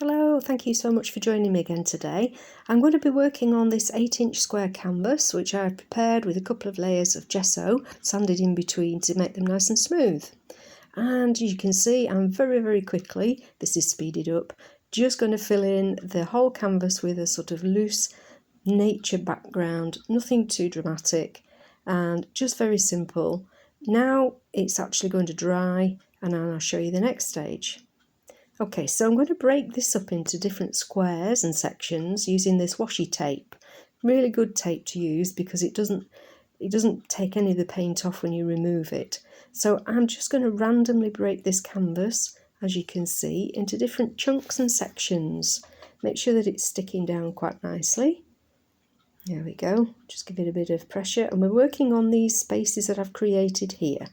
Hello, thank you so much for joining me again today. I'm going to be working on this 8-inch square canvas which I've prepared with a couple of layers of gesso sanded in between to make them nice and smooth. And you can see I'm very quickly, this is speeded up, just going to fill in the whole canvas with a sort of loose nature background, nothing too dramatic and just very simple. Now it's actually going to dry and I'll show you the next stage. Okay, so I'm going to break this up into different squares and sections using this washi tape. Really good tape to use because it doesn't take any of the paint off when you remove it. So I'm just going to randomly break this canvas, as you can see, into different chunks and sections. Make sure that it's sticking down quite nicely. There we go, just give it a bit of pressure, and we're working on these spaces that I've created here.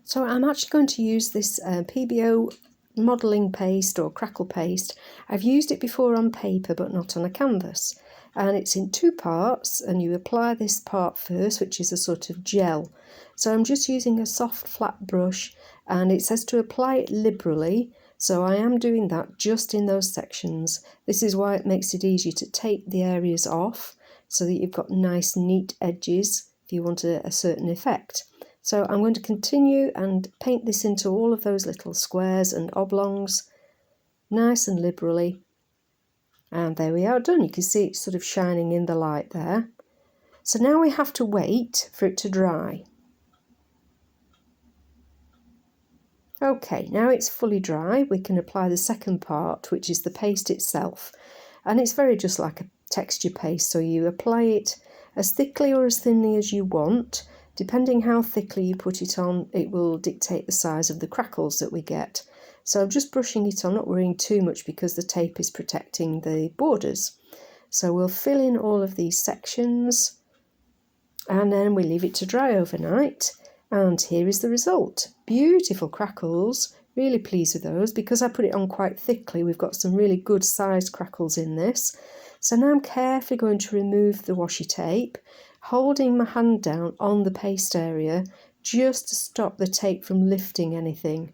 So I'm actually going to use this Pebeo Modelling Paste or Crackle Paste. I've used it before on paper but not on a canvas, and it's in two parts, and you apply this part first, which is a sort of gel. So I'm just using a soft flat brush, and it says to apply it liberally, so I am doing that just in those sections. This is why it makes it easier to take the areas off so that you've got nice neat edges if you want a certain effect. So I'm going to continue and paint this into all of those little squares and oblongs, nice and liberally. And there we are, done. You can see it's sort of shining in the light there. So now we have to wait for it to dry. Okay, now it's fully dry, we can apply the second part, which is the paste itself. And it's very just like a texture paste, so you apply it as thickly or as thinly as you want. Depending how thickly you put it on, it will dictate the size of the crackles that we get. So I'm just brushing it on, not worrying too much because the tape is protecting the borders. So we'll fill in all of these sections and then we leave it to dry overnight. And here is the result. Beautiful crackles, really pleased with those. Because I put it on quite thickly, we've got some really good sized crackles in this. So now I'm carefully going to remove the washi tape, holding my hand down on the paste area just to stop the tape from lifting anything.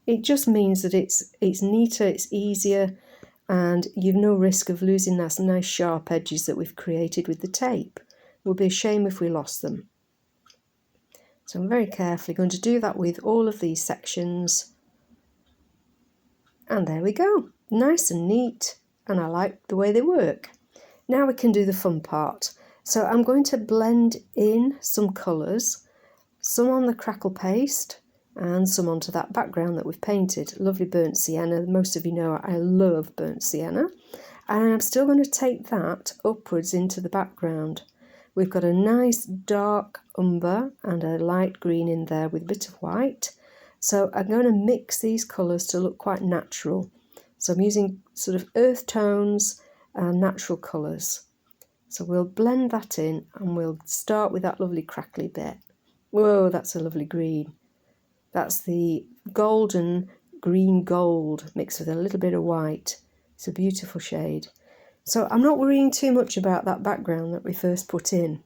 It just means that it's neater, it's easier, and you've no risk of losing those nice sharp edges that we've created with the tape. It would be a shame if we lost them. So I'm very carefully going to do that with all of these sections. And there we go, nice and neat, and I like the way they work. Now we can do the fun part. So I'm going to blend in some colours, some on the Crackle Paste and some onto that background that we've painted. Lovely burnt sienna. Most of you know I love burnt sienna. And I'm still going to take that upwards into the background. We've got a nice dark umber and a light green in there with a bit of white. So I'm going to mix these colours to look quite natural. So I'm using sort of earth tones and natural colours. So we'll blend that in and we'll start with that lovely crackly bit. Whoa, that's a lovely green. That's the golden green gold mixed with a little bit of white. It's a beautiful shade. So I'm not worrying too much about that background that we first put in.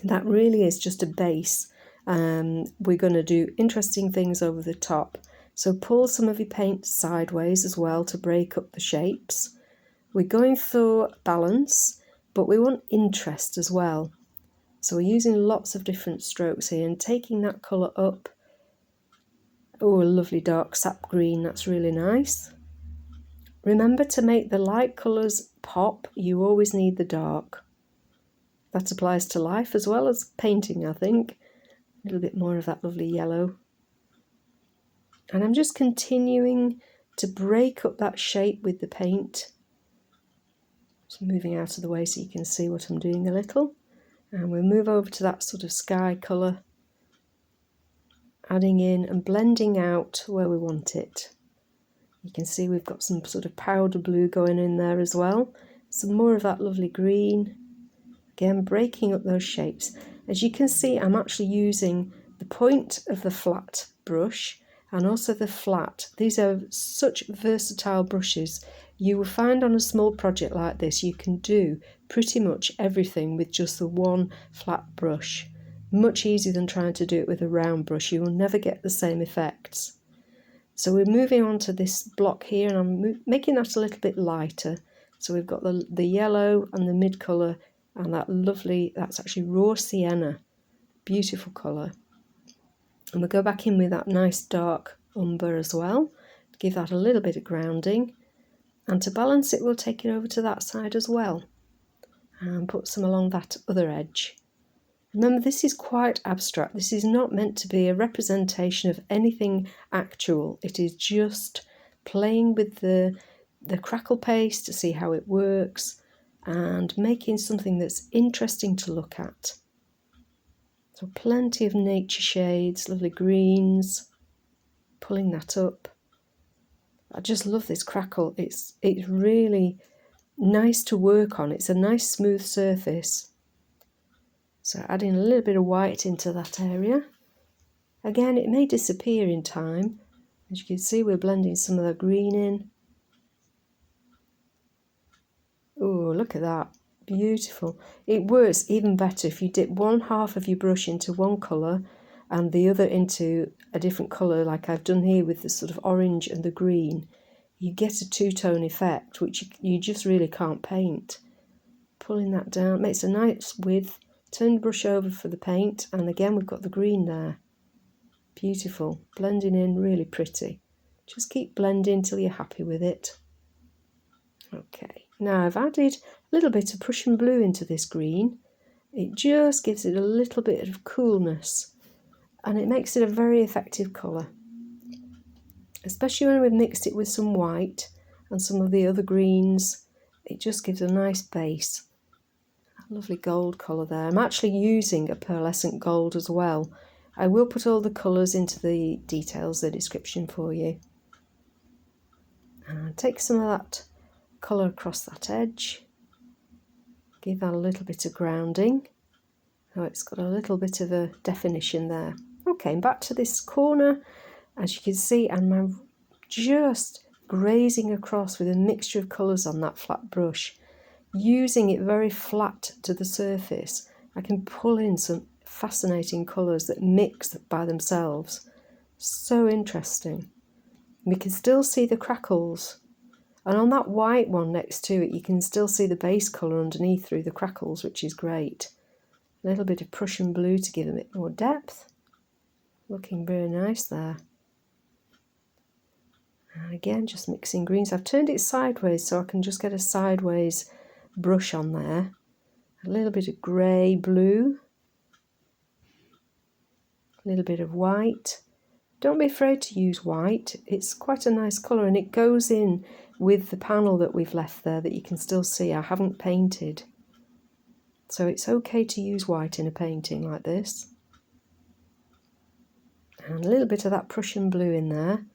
That really is just a base. We're going to do interesting things over the top. So pull some of your paint sideways as well to break up the shapes. We're going for balance, but we want interest as well. So we're using lots of different strokes here and taking that colour up. Oh, a lovely dark sap green, that's really nice. Remember, to make the light colours pop, you always need the dark. That applies to life as well as painting, I think. A little bit more of that lovely yellow. And I'm just continuing to break up that shape with the paint. Just moving out of the way so you can see what I'm doing a little. And we'll move over to that sort of sky colour, adding in and blending out where we want it. You can see we've got some sort of powder blue going in there as well. Some more of that lovely green. Again, breaking up those shapes. As you can see, I'm actually using the point of the flat brush and also the flat. These are such versatile brushes. You will find on a small project like this, you can do pretty much everything with just the one flat brush. Much easier than trying to do it with a round brush. You will never get the same effects. So we're moving on to this block here, and I'm making that a little bit lighter. So we've got the yellow and the mid colour, and that lovely, that's actually raw sienna, beautiful colour. And we'll go back in with that nice dark umber as well, give that a little bit of grounding. And to balance it, we'll take it over to that side as well and put some along that other edge. Remember, this is quite abstract. This is not meant to be a representation of anything actual. It is just playing with the crackle paste to see how it works and making something that's interesting to look at. So plenty of nature shades, lovely greens, pulling that up. I just love this crackle. It's really nice to work on. It's a nice smooth surface. So adding a little bit of white into that area. Again, it may disappear in time. As you can see, we're blending some of the green in. Oh, look at that. Beautiful. It works even better if you dip one half of your brush into one colour and the other into a different colour, like I've done here with the sort of orange and the green. You get a two-tone effect, which you just really can't paint. Pulling that down makes a nice width. Turn the brush over for the paint, and again we've got the green there. Beautiful. Blending in, really pretty. Just keep blending till you're happy with it. Okay, now I've added a little bit of Prussian blue into this green. It just gives it a little bit of coolness, and it makes it a very effective colour. Especially when we've mixed it with some white and some of the other greens, it just gives a nice base. Lovely gold colour there. I'm actually using a pearlescent gold as well. I will put all the colours into the details, the description for you. And take some of that colour across that edge. Give that a little bit of grounding. Oh, it's got a little bit of a definition there. Okay, and back to this corner. As you can see, I'm just grazing across with a mixture of colours on that flat brush. Using it very flat to the surface, I can pull in some fascinating colours that mix by themselves. So interesting. We can still see the crackles, and on that white one next to it you can still see the base colour underneath through the crackles, which is great. A little bit of Prussian blue to give a bit more depth. Looking very nice there. And again, just mixing greens. I've turned it sideways so I can just get a sideways brush on there. A little bit of grey, blue, a little bit of white. Don't be afraid to use white. It's quite a nice colour, and it goes in with the panel that we've left there that you can still see. I haven't painted, so it's okay to use white in a painting like this. And a little bit of that Prussian blue in there.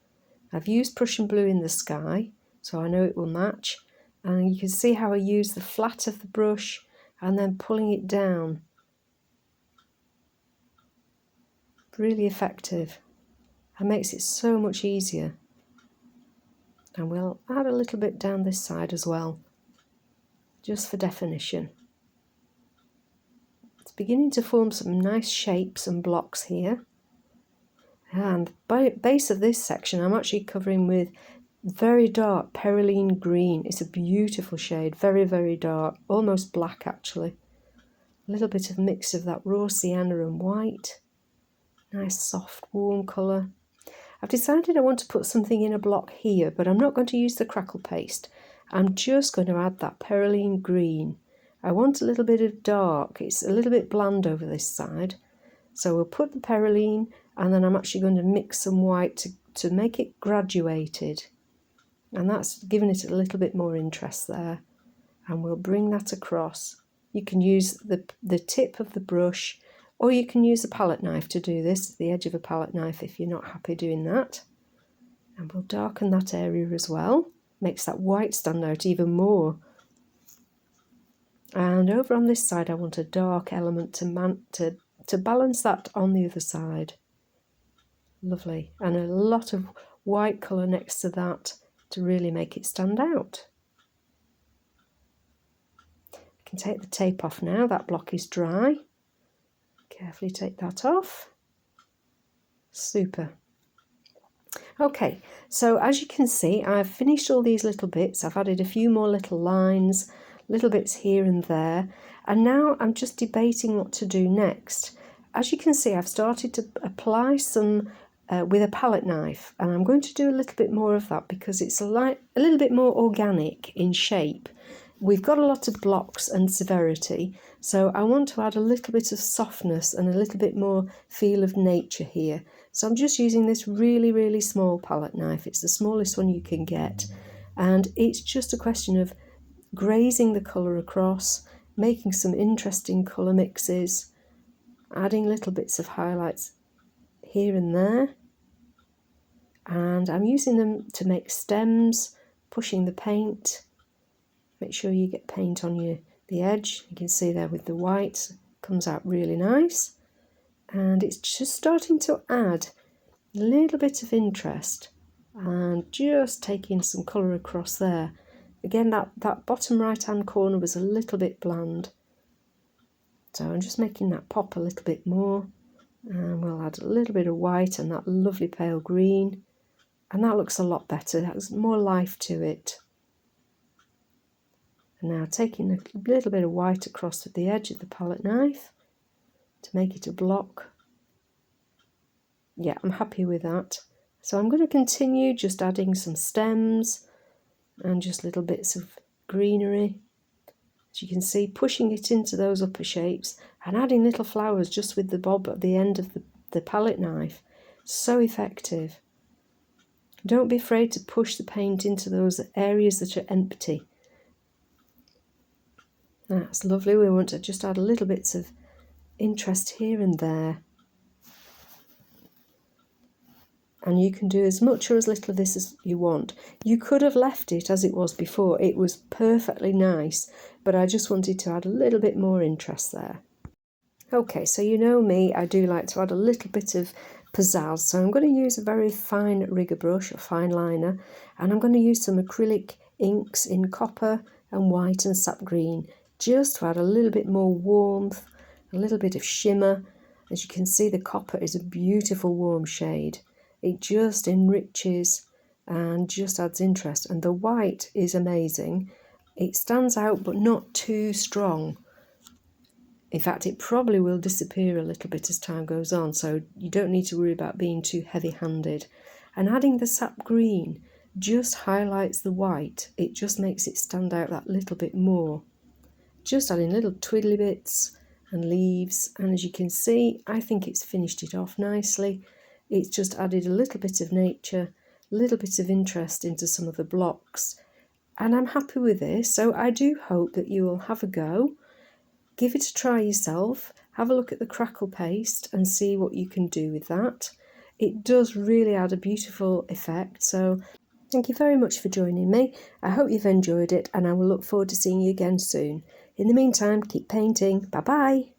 I've used Prussian blue in the sky, so I know it will match. And you can see how I use the flat of the brush and then pulling it down. Really effective. It makes it so much easier. And we'll add a little bit down this side as well, just for definition. It's beginning to form some nice shapes and blocks here. And by base of this section, I'm actually covering with very dark Perylene green. It's a beautiful shade, very, very dark, almost black actually. A little bit of mix of that raw sienna and white. Nice soft warm colour. I've decided I want to put something in a block here, but I'm not going to use the crackle paste. I'm just going to add that Perylene green. I want a little bit of dark. It's a little bit bland over this side. So we'll put the Perylene, and then I'm actually going to mix some white to make it graduated. And that's giving it a little bit more interest there. And we'll bring that across. You can use the tip of the brush, or you can use a palette knife to do this, the edge of a palette knife if you're not happy doing that. And we'll darken that area as well. Makes that white stand out even more. And over on this side I want a dark element to balance that on the other side. Lovely. And a lot of white colour next to that to really make it stand out. I can take the tape off now, that block is dry. Carefully take that off. Super. Okay, so as you can see, I've finished all these little bits. I've added a few more little lines, little bits here and there, and now I'm just debating what to do next. As you can see, I've started to apply some with a palette knife, and I'm going to do a little bit more of that because it's a little bit more organic in shape. We've got a lot of blocks and severity, so I want to add a little bit of softness and a little bit more feel of nature here. So I'm just using this really, really small palette knife. It's the smallest one you can get, and it's just a question of grazing the colour across, making some interesting colour mixes, adding little bits of highlights here and there, and I'm using them to make stems, pushing the paint. Make sure you get paint on the edge. You can see there with the white, comes out really nice. And it's just starting to add a little bit of interest and just taking some colour across there. Again, that bottom right hand corner was a little bit bland. So I'm just making that pop a little bit more. And we'll add a little bit of white and that lovely pale green. And that looks a lot better. That's more life to it. And now taking a little bit of white across the edge of the palette knife to make it a block. Yeah, I'm happy with that. So I'm going to continue just adding some stems and just little bits of greenery. As you can see, pushing it into those upper shapes and adding little flowers just with the bob at the end of the palette knife. So effective. Don't be afraid to push the paint into those areas that are empty. That's lovely. We want to just add a little bits of interest here and there. And you can do as much or as little of this as you want. You could have left it as it was before. It was perfectly nice, but I just wanted to add a little bit more interest there. Okay, so you know me, I do like to add a little bit of pizzazz. So I'm going to use a very fine rigger brush, a fine liner, and I'm going to use some acrylic inks in copper and white and sap green, just to add a little bit more warmth, a little bit of shimmer. As you can see, the copper is a beautiful warm shade. It just enriches and just adds interest. And the white is amazing. It stands out but not too strong. In fact, it probably will disappear a little bit as time goes on, so you don't need to worry about being too heavy-handed. And adding the sap green just highlights the white. It just makes it stand out that little bit more. Just adding little twiddly bits and leaves, and as you can see, I think it's finished it off nicely. It's just added a little bit of nature, a little bit of interest into some of the blocks, and I'm happy with this. So I do hope that you will have a go, give it a try yourself, have a look at the Crackle Paste and see what you can do with that. It does really add a beautiful effect, so thank you very much for joining me. I hope you've enjoyed it, and I will look forward to seeing you again soon. In the meantime, keep painting. Bye bye.